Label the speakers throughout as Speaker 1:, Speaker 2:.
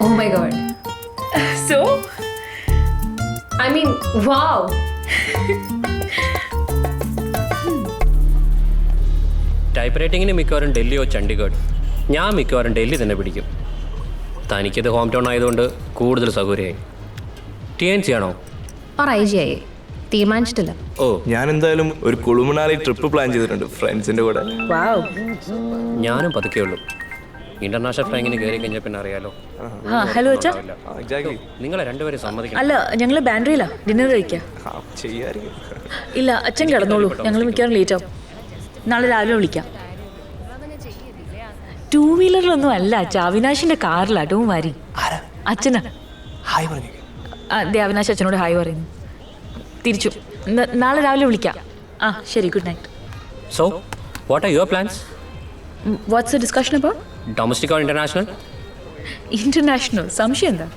Speaker 1: Oh my god.
Speaker 2: So?
Speaker 1: I mean, wow.
Speaker 3: Type റൈറ്റിങ്ങിന് മിക്കവാറും ഡൽഹിയോ ചണ്ഡീഗഡ്. ഞാൻ മിക്കവാറും ഡൽഹി തന്നെ പിടിക്കും. തനിക്കത് ഹോം ടൗൺ ആയതുകൊണ്ട് കൂടുതൽ സൗകര്യമായി. TNC ആണോ?
Speaker 1: IGI തീരുമാനിച്ചിട്ടില്ല.
Speaker 4: ഓ, ഞാൻ എന്തായാലും ഒരു കുളുമണാലി ട്രിപ്പ് പ്ലാൻ ചെയ്തിട്ടുണ്ട് ഫ്രണ്ട്സിന്റെ കൂടെ.
Speaker 2: Wow.
Speaker 3: ഞാനും പതുക്കെയുള്ളൂ. ഇന്റർനാഷണൽ ഫ്ലൈങ്ങിന് കയറി കഴിഞ്ഞാൽ പിന്നെ അറിയാലോ.
Speaker 2: ഹലോ അച്ഛാ.
Speaker 4: എക്സാക്ട്ലി.
Speaker 3: നിങ്ങളെ രണ്ടുപേരും സമ്മതിക്കണം.
Speaker 2: അല്ല, ഞങ്ങൾ ബാൻഡ്രിയിലാ ഡിന്നർ കഴിക്കാം.
Speaker 4: ചെയ്യായിരിക്കും.
Speaker 2: ഇല്ല, അച്ഛൻ കിടന്നോളൂ. ഞങ്ങൾ മിക്കവാറും ലേറ്റ് ആവും. നാളെ രാവിലെ വിളിക്കാം. 2 വീലറിലൊന്നും അല്ല അച്ഛാ, അവിനാശിന്റെ കാറിലാട്ടോ മാരി. അച്ഛനാ.
Speaker 4: ഹായ് പറഞ്ഞു.
Speaker 2: അതെ, അവിനാശ് അച്ഛനോട് ഹായ് പറയുന്നു. തിരിച്ചു. നാളെ രാവിലെ വിളിക്കാം. ശരി, good night.
Speaker 3: So what are your plans?
Speaker 2: What's the discussion about?
Speaker 3: Domestic or international?
Speaker 2: International. സംശയം എന്താ?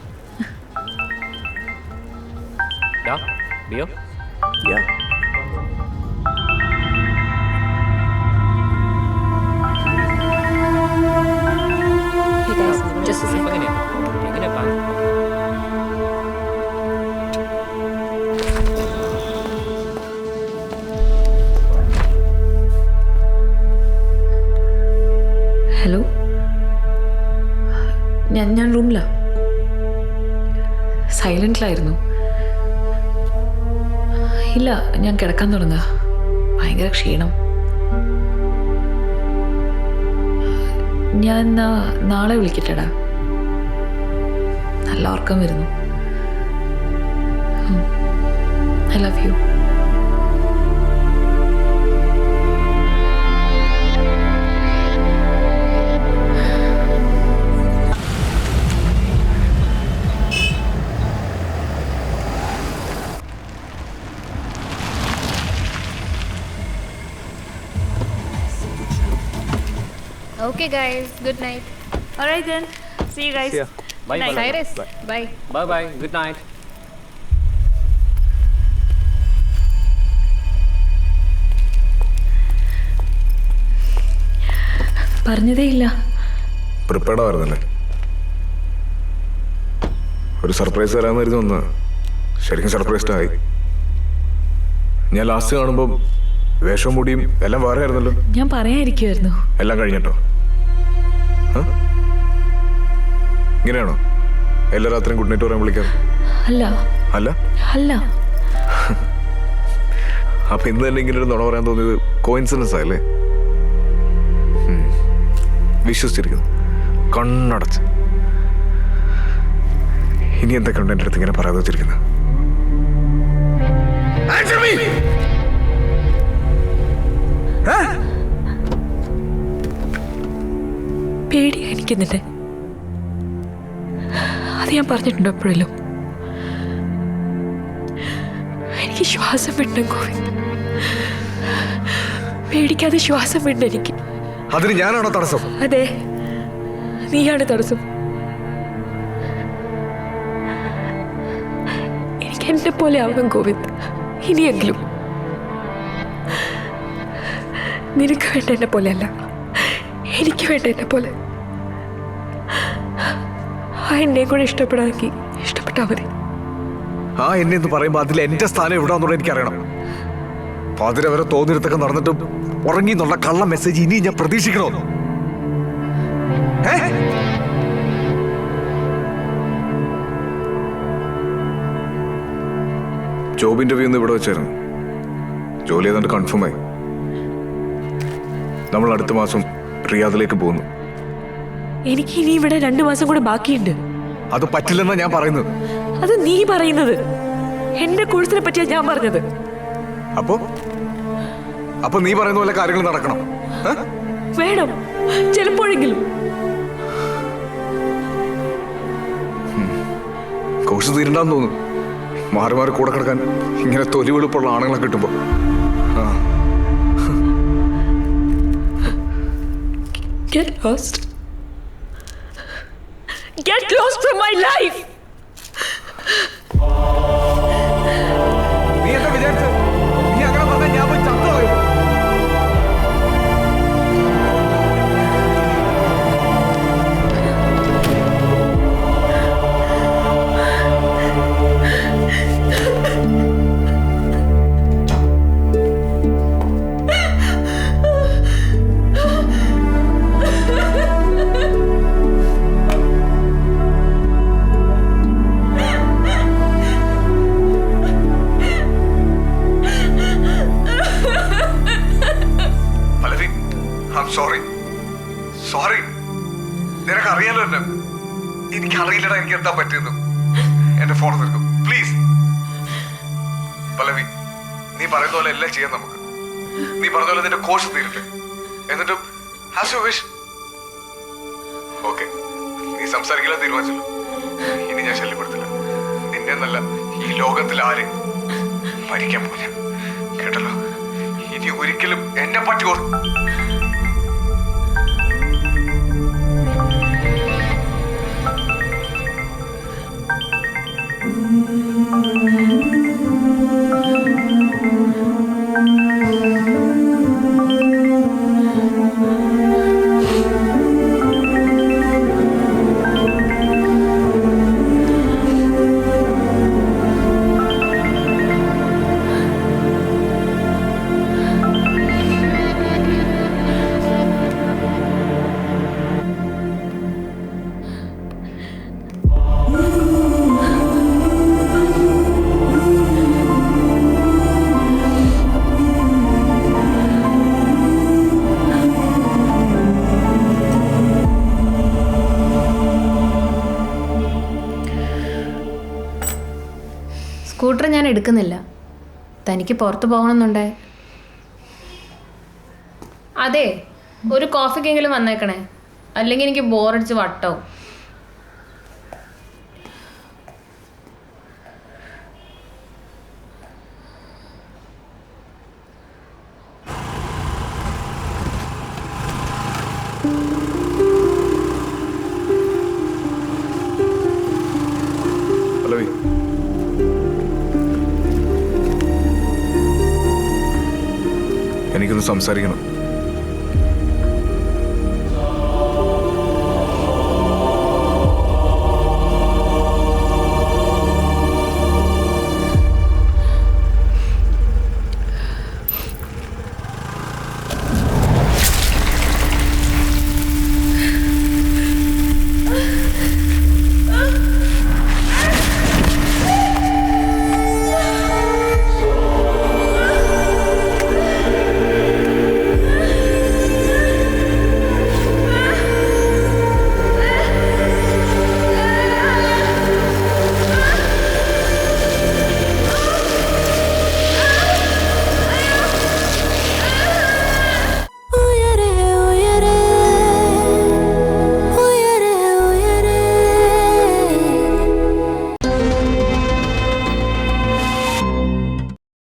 Speaker 3: ഡിയോ?
Speaker 4: Yeah.
Speaker 2: Hey guys, just a second.
Speaker 3: എങ്ങനെ പ്ലാൻ?
Speaker 2: ഹലോ, ഞാൻ റൂമിലാണ്. സൈലൻറ്റിലായിരുന്നു. ഇല്ല, ഞാൻ കിടക്കാൻ തുടങ്ങുക. ഭയങ്കര ക്ഷീണം. ഞാൻ നാളെ വിളിക്കട്ടെടാ. നല്ല ഉറക്കം വരുന്നു. I love you.
Speaker 1: Okay guys, good night.
Speaker 2: All right then. See you guys.
Speaker 4: Yeah.
Speaker 3: Bye, bye,
Speaker 1: Cyrus, bye.
Speaker 3: bye, bye. Good night.
Speaker 2: പറഞ്ഞതേ ഇല്ല.
Speaker 5: പ്രിപ്പയർഡ് ആയിരുന്നല്ലേ? ഒരു സർപ്രൈസ് തരാമെന്ന് കരുതി വന്ന ശരിക്കും സർപ്രൈസ്ഡ് ആയി. ഞാൻ ലാസ്റ്റ് കാണുമ്പോൾ വേഷവും മുടിയും എല്ലാം വേറെ ആയിരുന്നല്ലോ.
Speaker 2: ഞാൻ പറയാതിരിക്കുമായിരുന്നു.
Speaker 5: എല്ലാം കഴിഞ്ഞിട്ടോ? ഇങ്ങനെയാണോ എല്ലാ രാത്രിയും ഗുഡ് നൈറ്റ് പറയാൻ വിളിക്കാറ്?
Speaker 2: അല്ല
Speaker 5: അല്ല
Speaker 2: അല്ല.
Speaker 5: അപ്പൊ ഇന്ന് തന്നെ ഇങ്ങനെ ഒരു നുണ പറയാൻ തോന്നിയത് കോയിൻസിഡൻസ് ആയല്ലേ? വിശ്വസിച്ചിരിക്കുന്നു കണ്ണടച്ച്. ഇനി എന്തൊക്കെ ഉണ്ട് എൻ്റെ അടുത്ത് ഇങ്ങനെ പറയാതെ വെച്ചിരിക്കുന്നത്?
Speaker 2: പേടിയാ എനിക്കെന്നിട്ട്. അത് ഞാൻ പറഞ്ഞിട്ടുണ്ടോ എപ്പോഴല്ലോ? എനിക്ക് ശ്വാസം വിടണം ഗോവിന്ദ്. പേടിക്കാതെ ശ്വാസം വിടണം എനിക്ക്.
Speaker 5: അതിന് ഞാനാണോ തടസ്സം?
Speaker 2: അതെ, നീയാണ് തടസ്സം. എനിക്ക് എന്നെ പോലെ ആവണം ഗോവിന്ദ്, ഇനിയെങ്കിലും. നിനക്ക് വേണ്ട എന്നെ പോലെ അല്ല, എനിക്ക് വേണ്ട എന്നെ പോലെ. എന്നെ കൂടെ ഇഷ്ടപ്പെടാമെങ്കിൽ ഇഷ്ടപ്പെട്ടാ മതി.
Speaker 5: എന്നെ എന്ന് പറയുമ്പോ അതിൽ എന്റെ സ്ഥാനം എവിടാന്നുള്ളത് എനിക്കറിയണം. പാതിര വരെ തോന്നിടത്തൊക്കെ നടന്നിട്ടും ഉറങ്ങി എന്നുള്ള കള്ള മെസ്സേജ് ഇനി ഞാൻ പ്രതീക്ഷിക്കണോ? ജോബ് ഇന്റർവ്യൂ ഇവിടെ വെച്ചായിരുന്നു. ജോലി ഏതാണ്ട് കൺഫേം ആയി. നമ്മൾ അടുത്ത മാസം റിയാദിലേക്ക് പോകുന്നു.
Speaker 2: എനിക്ക് ഇനി ഇവിടെ 2 മാസം കൂടെ ബാക്കിയുണ്ട്.
Speaker 5: അത് പറ്റില്ലെന്നാ ഞാൻ പറയുന്നത്.
Speaker 2: അത് നീ പറയുന്നത്. എന്റെ കോഴ്സിനെ പറ്റിയാ ഞാൻ പറഞ്ഞത്.
Speaker 5: അപ്പൊ നീ പറയുന്ന പോലെ കാര്യങ്ങൾ നടക്കണം.
Speaker 2: വേണം, ചിലപ്പോഴെങ്കിലും.
Speaker 5: കോഴ്സ് തീരണ്ടാന്ന് തോന്നുന്നു. മാറി മാറി കൂടെ കിടക്കാൻ ഇങ്ങനെ തൊലി വെളുപ്പുള്ള ആണുങ്ങളെ കിട്ടുമ്പോ.
Speaker 2: Get lost. Get lost from my life.
Speaker 5: നീ എന്താ വിചാരിച്ചത്? നീ അങ്ങനെ പറഞ്ഞാൽ ഞാൻ പോയി ചത്തുകളയും. സോറി, നിനക്കറിയാലോ എന്നെ. എനിക്കറിയില്ലടാ എനിക്ക് എന്താ പറ്റിയെന്ന്. എന്റെ ഫോൺ തീർക്കും പ്ലീസ്. പല്ലവി, നീ പറയുന്ന പോലെ എല്ലാം ചെയ്യാം നമുക്ക്. നീ പറഞ്ഞ പോലെ നിന്റെ കോഴ്സ് തീരട്ടെ, എന്നിട്ടും ഹാസ് യു വിഷ്. ഓക്കെ, നീ സംസാരിക്കില്ല തീരുമാനിച്ചല്ലോ. ഇനി ഞാൻ ശല്യപ്പെടുത്തില്ല. നിന്നെ എന്നല്ല, ഈ ലോകത്തിൽ ആരെയും മരിക്കാൻ പോല. കേട്ടല്ലോ, ഇനി ഒരിക്കലും എന്നെ പറ്റി
Speaker 1: സ്കൂട്ടർ ഞാൻ എടുക്കുന്നില്ല. തനിക്ക് പുറത്ത് പോകണമെന്നുണ്ടേ. അതെ, ഒരു കോഫിക്കെങ്കിലും വന്നേക്കണേ, അല്ലെങ്കിൽ എനിക്ക് ബോറടിച്ച് വട്ടാവും.
Speaker 5: പല്ലവി, എനിക്കൊന്ന് സംസാരിക്കണം.